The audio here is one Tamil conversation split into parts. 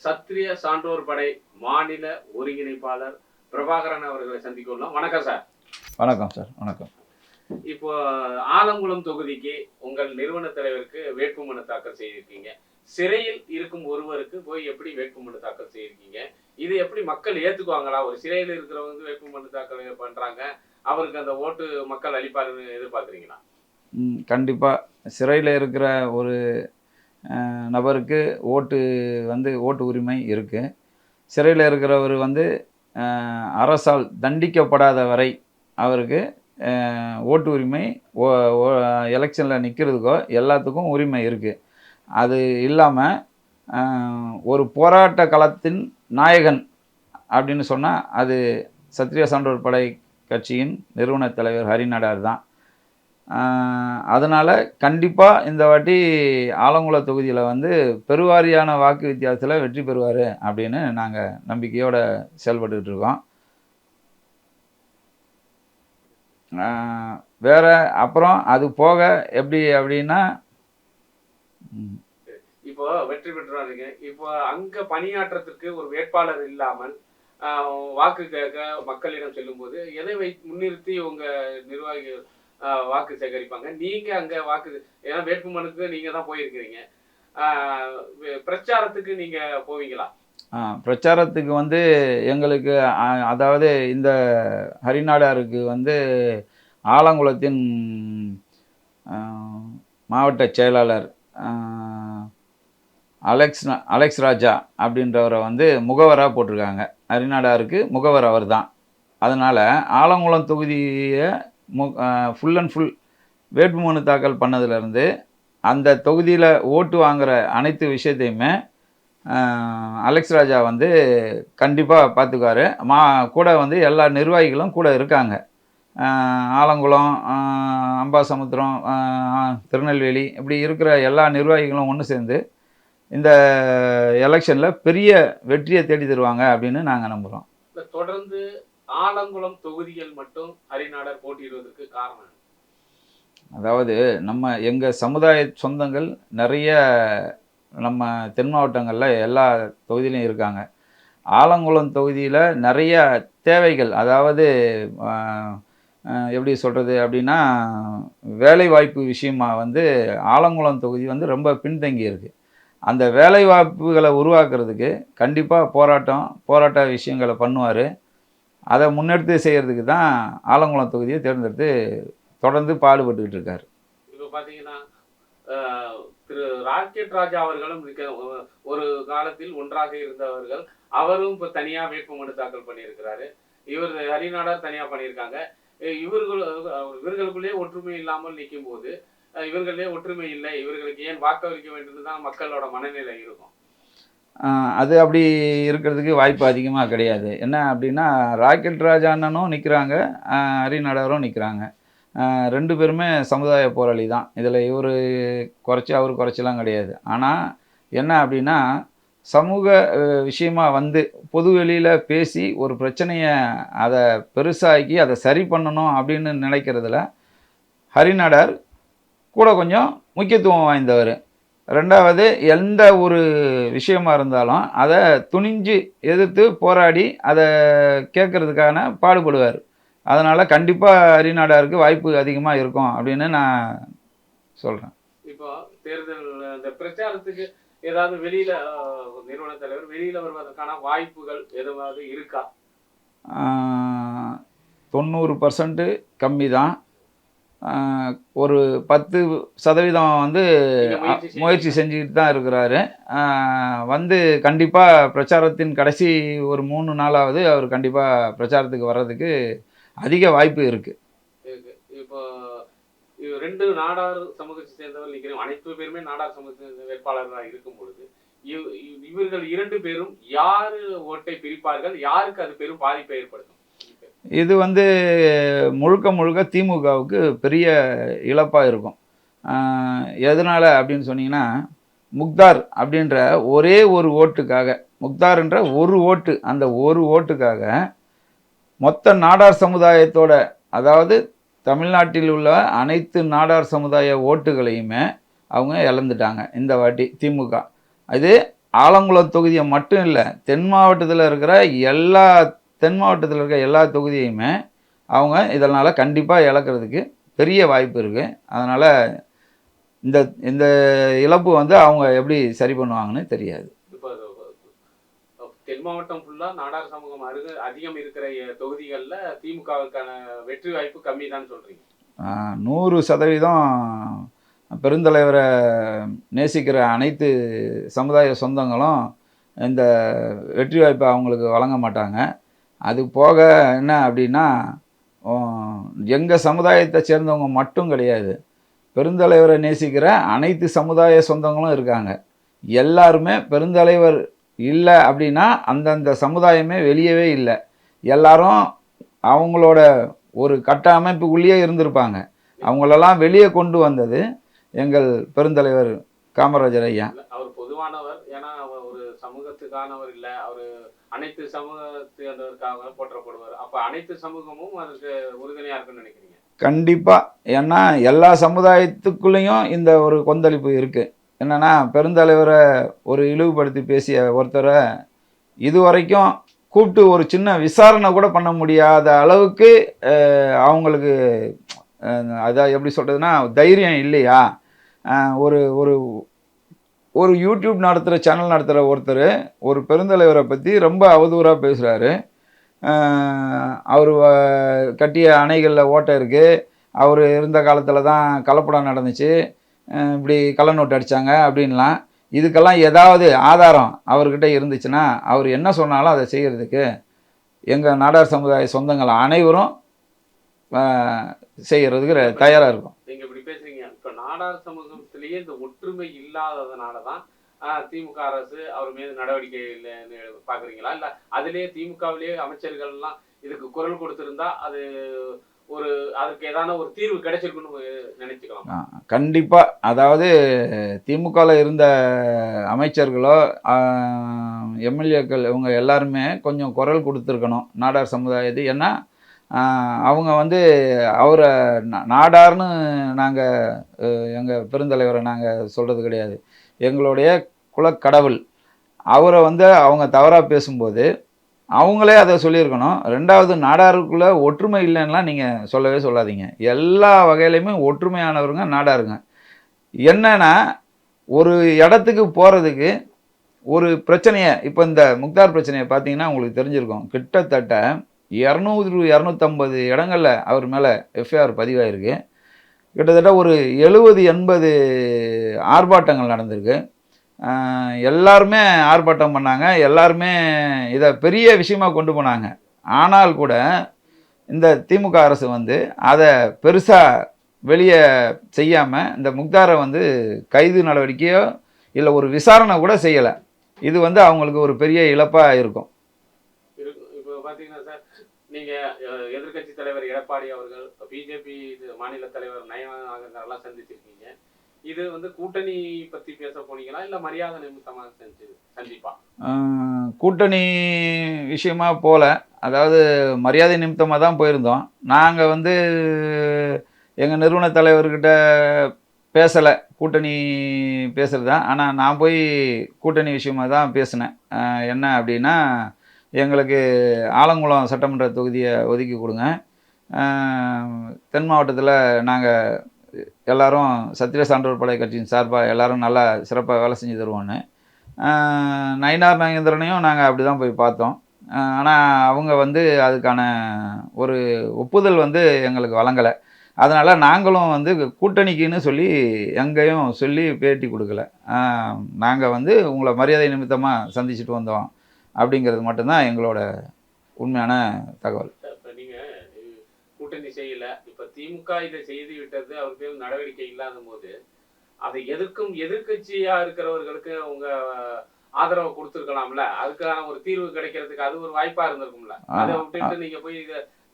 சத்திரிய சான்றோர் படை மாநில ஒருங்கிணைப்பாளர் பிரபாகரன் அவர்களை சந்திக்க உள்ளோம். வணக்கம் சார். வணக்கம் சார். வணக்கம். இப்போ ஆலங்குளம் தொகுதிக்கு உங்கள் நிறுவன தலைவருக்கு வேட்புமனு தாக்கல் செய்திருக்கீங்க. சிறையில் இருக்கும் ஒருவருக்கு போய் எப்படி வேட்புமனு தாக்கல் செய்திருக்கீங்க? இது எப்படி மக்கள் ஏத்துக்குவாங்களா? ஒரு சிறையில் இருக்கிறவங்க வேட்புமனு தாக்கல் பண்றாங்க, அவருக்கு அந்த ஓட்டு மக்கள் அளிப்பாருன்னு எதிர்பார்க்குறீங்களா? கண்டிப்பாக சிறையில் இருக்கிற ஒரு நபருக்கு ஓட்டு உரிமை இருக்குது. சிறையில் இருக்கிறவர் அரசால் தண்டிக்கப்படாத வரை அவருக்கு ஓட்டு உரிமை எலெக்ஷனில் நிற்கிறதுக்கோ எல்லாத்துக்கும் உரிமை இருக்குது. அது இல்லாமல் ஒரு போராட்ட களத்தின் நாயகன் அப்படின்னு சொன்னால் அது சத்திரிய சான்றோர் படை கட்சியின் நிறுவன தலைவர் ஹரிநாடார் தான். அதனால் கண்டிப்பாக இந்த வாட்டி ஆலங்குள தொகுதியில் பெருவாரியான வாக்கு வித்தியாசத்தில் வெற்றி பெறுவார் அப்படின்னு நாங்கள் நம்பிக்கையோடு செயல்பட்டுக்கிட்டு இருக்கோம். வேறு அப்புறம் அது போக எப்படி அப்படின்னா, இப்போ வெற்றி பெற்றுவாருங்க. இப்போ அங்கே பணியாற்றத்துக்கு ஒரு வேட்பாளர் இல்லாமல் வாக்கு கேட்க மக்களிடம் செல்லும்போது எதை முன்னிறுத்தி உங்கள் நிர்வாகிகள் வாக்கு சேகரிப்பாங்க? நீங்க அங்க வாக்கு, ஏன்னா வேட்புமனுக்கு நீங்க தான் போயிருக்கிறீங்க, பிரச்சாரத்துக்கு நீங்க போவீங்களா? பிரச்சாரத்துக்கு எங்களுக்கு அதாவது இந்த ஹரிநாடாருக்கு ஆலங்குளத்தின் மாவட்ட செயலாளர் அலெக்ஸ் ராஜா அப்படின்றவரை முகவராக போட்டிருக்காங்க. ஹரிநாடாருக்கு முகவர் அவர் தான். அதனால் ஆலங்குளம் தொகுதியை ஃபுல் அண்ட் ஃபுல் வேட்புமனு தாக்கல் பண்ணதுலேருந்து அந்த தொகுதியில் ஓட்டு வாங்குகிற அனைத்து விஷயத்தையுமே அலெக்ஸ் ராஜா கண்டிப்பாக பார்த்துக்குவார். கூட எல்லா நிர்வாகிகளும் கூட இருக்காங்க. ஆலங்குளம், அம்பாசமுத்திரம், திருநெல்வேலி இப்படி இருக்கிற எல்லா நிர்வாகிகளும் ஒன்று சேர்ந்து இந்த எலெக்ஷனில் பெரிய வெற்றியை தேடி தருவாங்க அப்படின்னு நாங்கள் நம்புகிறோம். தொடர்ந்து ஆலங்குளம் தொகுதிகள் மட்டும் ஹரிநாடார் போட்டியிடுவதற்கு காரணம்? அதாவது எங்கள் சமுதாய சொந்தங்கள் நிறைய நம்ம தென் மாவட்டங்களில் எல்லா தொகுதியிலையும் இருக்காங்க. ஆலங்குளம் தொகுதியில் நிறைய தேவைகள், அதாவது எப்படி சொல்கிறது அப்படின்னா, வேலைவாய்ப்பு விஷயமா ஆலங்குளம் தொகுதி ரொம்ப பின்தங்கி இருக்குது. அந்த வேலைவாய்ப்புகளை உருவாக்குறதுக்கு கண்டிப்பாக போராட்ட விஷயங்களை பண்ணுவார். அதை முன்னெடுத்து செய்கிறதுக்கு தான் ஆலங்குளம் தொகுதியை தேர்ந்தெடுத்து தொடர்ந்து பாடுபட்டுக்கிட்டு இருக்கார். இப்போ பார்த்தீங்கன்னா திரு ராக்கெட் ராஜா அவர்களும் ஒரு காலத்தில் ஒன்றாக இருந்தவர்கள், அவரும் இப்போ தனியாக வேட்புமனு தாக்கல் பண்ணியிருக்கிறாரு. இவர் ஹரிநாடார் தனியாக பண்ணியிருக்காங்க. இவர்களுக்குள்ளே ஒற்றுமை இல்லாமல் நிற்கும் போது இவர்களே ஒற்றுமை இல்லை, இவர்களுக்கு ஏன் வாக்களிக்க வேண்டும் தான் மக்களோட மனநிலை இருக்கும். அது அப்படி இருக்கிறதுக்கு வாய்ப்பு அதிகமாக கிடையாது. என்ன அப்படின்னா, ராக்கெட் ராஜா அண்ணனும் நிற்கிறாங்க, ஹரிநாடாரும் நிற்கிறாங்க. ரெண்டு பேருமே சமுதாய போராளி தான். இதில் இவர் குறைச்சி அவர் குறைச்சலாம் கிடையாது. ஆனால் என்ன அப்படின்னா, சமூக விஷயமா பொது வெளியில் பேசி ஒரு பிரச்சனையை அதை பெருசாக்கி அதை சரி பண்ணணும் அப்படின்னு நினைக்கிறதுல ஹரிநாடார் கூட கொஞ்சம் முக்கியத்துவம் வாய்ந்தவர். ரெண்டாவது, எந்த ஒரு விஷயமா இருந்தாலும் அதை துணிஞ்சு எதிர்த்து போராடி அதை கேட்கறதுக்கான பாடுபடுவார். அதனால் கண்டிப்பாக ஹரிநாடாருக்கு வாய்ப்பு அதிகமாக இருக்கும் அப்படின்னு நான் சொல்கிறேன். இப்போ தேர்தல் இந்த பிரச்சாரத்துக்கு ஏதாவது வெளியில் நிறுவன தலைவர் வெளியில் வருவதற்கான வாய்ப்புகள் எதுவாவது இருக்கா? 90% கம்மி தான். ஒரு 10% முயற்சி செஞ்சுக்கிட்டு தான் இருக்கிறாரு. கண்டிப்பாக பிரச்சாரத்தின் கடைசி ஒரு 3 நாளாவது அவர் கண்டிப்பாக பிரச்சாரத்துக்கு வர்றதுக்கு அதிக வாய்ப்பு இருக்குது. இப்போ 2 நாடார் சமூகத்தை சேர்ந்தவர் நிற்கிறோம், அனைத்து பேருமே நாடார் சமூகத்தின் வேட்பாளர்களாக இருக்கும் பொழுது இவர்கள் 2 பேரும் யாரு ஓட்டை பிரிப்பார்கள்? யாருக்கு அது பெரும் பாதிப்பை ஏற்படுத்தும்? இது முழுக்க திமுகவுக்கு பெரிய இழப்பாக இருக்கும். எதனால் அப்படின்னு சொன்னீங்கன்னா, முக்தார் அப்படின்ற ஒரே ஒரு ஓட்டுக்காக, முக்தார்ன்ற ஒரு ஓட்டு, அந்த ஒரு ஓட்டுக்காக மொத்த நாடார் சமுதாயத்தோட, அதாவது தமிழ்நாட்டில் உள்ள அனைத்து நாடார் சமுதாய ஓட்டுகளையுமே அவங்க இழந்துட்டாங்க இந்த வாட்டி திமுக. அது ஆலங்குளம் தொகுதியை மட்டும் இல்லை, தென் மாவட்டத்தில் இருக்கிற தென் மாவட்டத்தில் இருக்க எல்லா தொகுதியுமே அவங்க இதனால் கண்டிப்பாக இழக்கிறதுக்கு பெரிய வாய்ப்பு இருக்குது. அதனால் இந்த இந்த இழப்பு வந்து அவங்க எப்படி சரி பண்ணுவாங்கன்னு தெரியாது. இப்போ தென் மாவட்டம் ஃபுல்லா நாடார் சமூகம் அதிகம் இருக்கிற தொகுதிகளில் திமுகவுக்கான வெற்றி வாய்ப்பு கம்மி தான் சொல்றீங்க. 100% பெருந்தலைவரை நேசிக்கிற அனைத்து சமுதாய சொந்தங்களும் இந்த வெற்றி வாய்ப்பை அவங்களுக்கு வழங்க மாட்டாங்க. அது போக என்ன அப்படின்னா, எங்கள் சமுதாயத்தை சேர்ந்தவங்க மட்டும் கிடையாது, பெருந்தலைவரை நேசிக்கிற அனைத்து சமுதாய சொந்தங்களும் இருக்காங்க. எல்லாருமே பெருந்தலைவர் இல்லை அப்படின்னா அந்தந்த சமுதாயமே வெளியவே இல்லை. எல்லாரும் அவங்களோட ஒரு கட்ட அமைப்புக்குள்ளேயே இருந்திருப்பாங்க. அவங்களெல்லாம் வெளியே கொண்டு வந்தது எங்கள் பெருந்தலைவர் காமராஜர் ஐயா. அவர் பொதுவானவர், ஏன்னா அவர் ஒரு சமூகத்துக்கானவர் இல்லை, அவர் அனைத்து சமூகத்தினருக்காக போற்றப்படுவார். அப்போ அனைத்து சமூகமும் அதுக்கு உறுதுணையாக இருக்குன்னு நினைக்கிறீங்க? கண்டிப்பாக. ஏன்னா எல்லா சமுதாயத்துக்குள்ளேயும் இந்த ஒரு கொந்தளிப்பு இருக்குது. என்னென்னா, பெருந்தலைவரை ஒரு இழிவுபடுத்தி பேசிய ஒருத்தரை இதுவரைக்கும் கூப்பிட்டு ஒரு சின்ன விசாரணை கூட பண்ண முடியாத அளவுக்கு அவங்களுக்கு அதான் எப்படி சொல்கிறதுனா தைரியம் இல்லையா? ஒரு ஒரு ஒரு யூடியூப் நடத்துகிற சேனல் நடத்துகிற ஒருத்தர் ஒரு பெருந்தலைவரை பற்றி ரொம்ப அவதூறாக பேசுகிறாரு. அவர் கட்டிய அணைகளில் ஓட்டை இருக்குது, அவர் இருந்த காலத்தில் தான் கலப்படம் நடந்துச்சு, இப்படி கள்ள நோட்டு அடித்தாங்க அப்படின்லாம். இதுக்கெல்லாம் ஏதாவது ஆதாரம் அவர்கிட்ட இருந்துச்சுன்னா அவர் என்ன சொன்னாலும் அதை செய்கிறதுக்கு எங்கள் நாடார் சமுதாய சொந்தங்கள் அனைவரும் செய்கிறதுக்கு தயாராக இருக்கும். நீங்கள் இப்படி பேசுகிறீங்க. இப்போ நாடார் சமூகத்திலேயே இந்த ஒற்றுமை இல்லாததுனால தான் திமுக அரசு அவர் மீது நடவடிக்கை இல்லைன்னு பார்க்குறீங்களா? இல்லை அதிலே திமுகவிலேயே அமைச்சர்கள்லாம் இதுக்கு குரல் கொடுத்துருந்தா அது அதுக்கு ஏதான ஒரு தீர்வு கிடைச்சிருக்குன்னு நினைச்சுக்கலாம்? கண்டிப்பாக. அதாவது திமுகவில் இருந்த அமைச்சர்களோ எம்எல்ஏக்கள் இவங்க எல்லாருமே கொஞ்சம் குரல் கொடுத்துருக்கணும் நாடார் சமுதாயத்து. ஏன்னா அவங்க வந்து அவரை நாடார்னு நாங்கள் எங்கள் பெருந்தலைவரை நாங்கள் சொல்கிறது கிடையாது, எங்களுடைய குலக்கடவுள். அவரை வந்து அவங்க தவறாக பேசும்போது அவங்களே அதை சொல்லியிருக்கணும். ரெண்டாவது, நாடாருக்குள்ளே ஒற்றுமை இல்லைன்னா நீங்கள் சொல்லவே சொல்லாதீங்க. எல்லா வகையிலையுமே ஒற்றுமையானவருங்க நாடாருங்க. என்னன்னா, ஒரு இடத்துக்கு போகிறதுக்கு ஒரு பிரச்சனையை, இப்போ இந்த முக்தார் பிரச்சனையை பார்த்தீங்கன்னா உங்களுக்கு தெரிஞ்சிருக்கும். கிட்டத்தட்ட 200-250 இடங்களில் அவர் மேலே எஃப்ஐஆர் பதிவாயிருக்கு. கிட்டத்தட்ட ஒரு 70-80 ஆர்ப்பாட்டங்கள் நடந்திருக்கு. எல்லாருமே ஆர்ப்பாட்டம் பண்ணாங்க, எல்லாருமே இதை பெரிய விஷயமா கொண்டு போனாங்க. ஆனால் கூட இந்த திமுக அரசு வந்து அதை பெருசாக வெளியே செய்யாமல் இந்த முக்தாரை வந்து கைது நடவடிக்கையோ இல்லை ஒரு விசாரணை கூட செய்யலை. இது வந்து அவங்களுக்கு ஒரு பெரிய இழப்பாக இருக்கும். இப்போ பார்த்தீங்கன்னா சார், நீங்கள் எதிர்கட்சி தலைவர் எடப்பாடி அவர்கள், பிஜேபி மாநில தலைவர் நயனாரெல்லாம் சந்திச்சிருக்கீங்க. இது வந்து கூட்டணி பற்றி பேச போனீங்களா இல்லை மரியாதை நிமித்தமாக சந்திப்பா? கூட்டணி விஷயமா போல, அதாவது மரியாதை நிமித்தமாக தான் போயிருந்தோம். நாங்கள் வந்து எங்கள் நிறுவன தலைவர்கிட்ட பேசலை, கூட்டணி பேசுகிறது தான். ஆனால் நான் போய் கூட்டணி விஷயமாக தான் பேசினேன். என்ன அப்படின்னா, எங்களுக்கு ஆலங்குளம் சட்டமன்ற தொகுதியை ஒதுக்கி கொடுங்க, தென் மாவட்டத்தில் நாங்கள் எல்லோரும் சத்திர சான்றோர் படை கட்சியின் சார்பாக எல்லோரும் நல்லா சிறப்பாக வேலை செஞ்சு தருவோன்னு. நயினார் நாகேந்திரனையும் நாங்கள் அப்படி தான் போய் பார்த்தோம். ஆனால் அவங்க வந்து அதுக்கான ஒரு ஒப்புதல் வந்து எங்களுக்கு வழங்கலை. அதனால் நாங்களும் வந்து கூட்டணிக்குன்னு சொல்லி எங்கேயும் சொல்லி பேட்டி கொடுக்கல. நாங்கள் வந்து உங்களை மரியாதை நிமித்தமாக சந்திச்சுட்டு வந்தோம் அப்படிங்கிறது மட்டும்தான் எங்களோட உண்மையான தகவல். கூட்டணி செய்யல, இப்ப திமுக இதை செய்து விட்டது, அவருக்கு நடவடிக்கை இல்லாத போது அதை எதிர்க்கும் எதிர்கட்சியா இருக்கிறவர்களுக்கு உங்க ஆதரவு கொடுத்துருக்கலாம்ல, அதுக்கான ஒரு தீர்வு கிடைக்கிறதுக்கு அது ஒரு வாய்ப்பா இருந்திருக்கும்ல. அதை விட்டுட்டு நீங்க போய்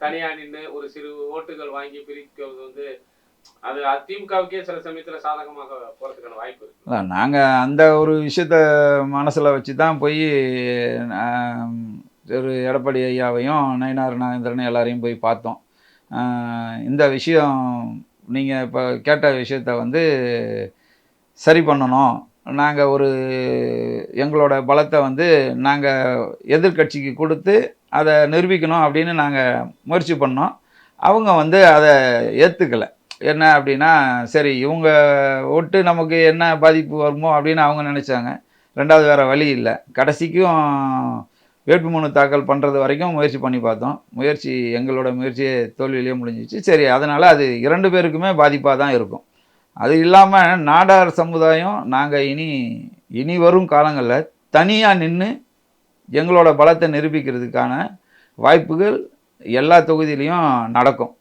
தனியா நின்று ஒரு சிறு ஓட்டுகள் வாங்கி பிரிக்கிறது வந்து அது திமுகவுக்கே சில சமயத்துல சாதகமாக போறதுக்கான வாய்ப்பு இருக்கு. நாங்கள் அந்த ஒரு விஷயத்த மனசில் வச்சு தான் போய் ஒரு எடப்பாடி ஐயாவையும் நயினார் நாகேந்திரன் எல்லாரையும் போய் பார்த்தோம். இந்த விஷயம் நீங்கள் இப்போ கேட்ட விஷயத்த வந்து சரி பண்ணணும் நாங்கள் எங்களோட பலத்தை வந்து நாங்கள் எதிர்க்கட்சிக்கு கொடுத்து அதை நிரூபிக்கணும் அப்படின்னு நாங்கள் முயற்சி பண்ணோம். அவங்க வந்து அதை ஏற்றுக்கலை. என்ன அப்படின்னா, சரி இவங்க ஓட்டு நமக்கு என்ன பாதிப்பு வருமோ அப்படின்னு அவங்க நினச்சாங்க. ரெண்டாவது வேறு வழி இல்லை. கடைசிக்கும் வேட்புமனு தாக்கல் பண்ணுறது வரைக்கும் முயற்சி பண்ணி பார்த்தோம். எங்களோட முயற்சியே தோல்வியிலேயே முடிஞ்சிச்சு. சரி, அதனால் அது 2 பேருக்குமே பாதிப்பாக தான் இருக்கும். அது இல்லாமல் நாடார் சமுதாயம் நாங்கள் இனி வரும் காலங்களில் தனியாக நின்று எங்களோட பலத்தை நிரூபிக்கிறதுக்கான வாய்ப்புகள் எல்லா தொகுதியிலையும் நடக்கும்.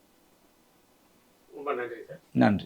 ரொம்ப நன்றி சார். நன்றி.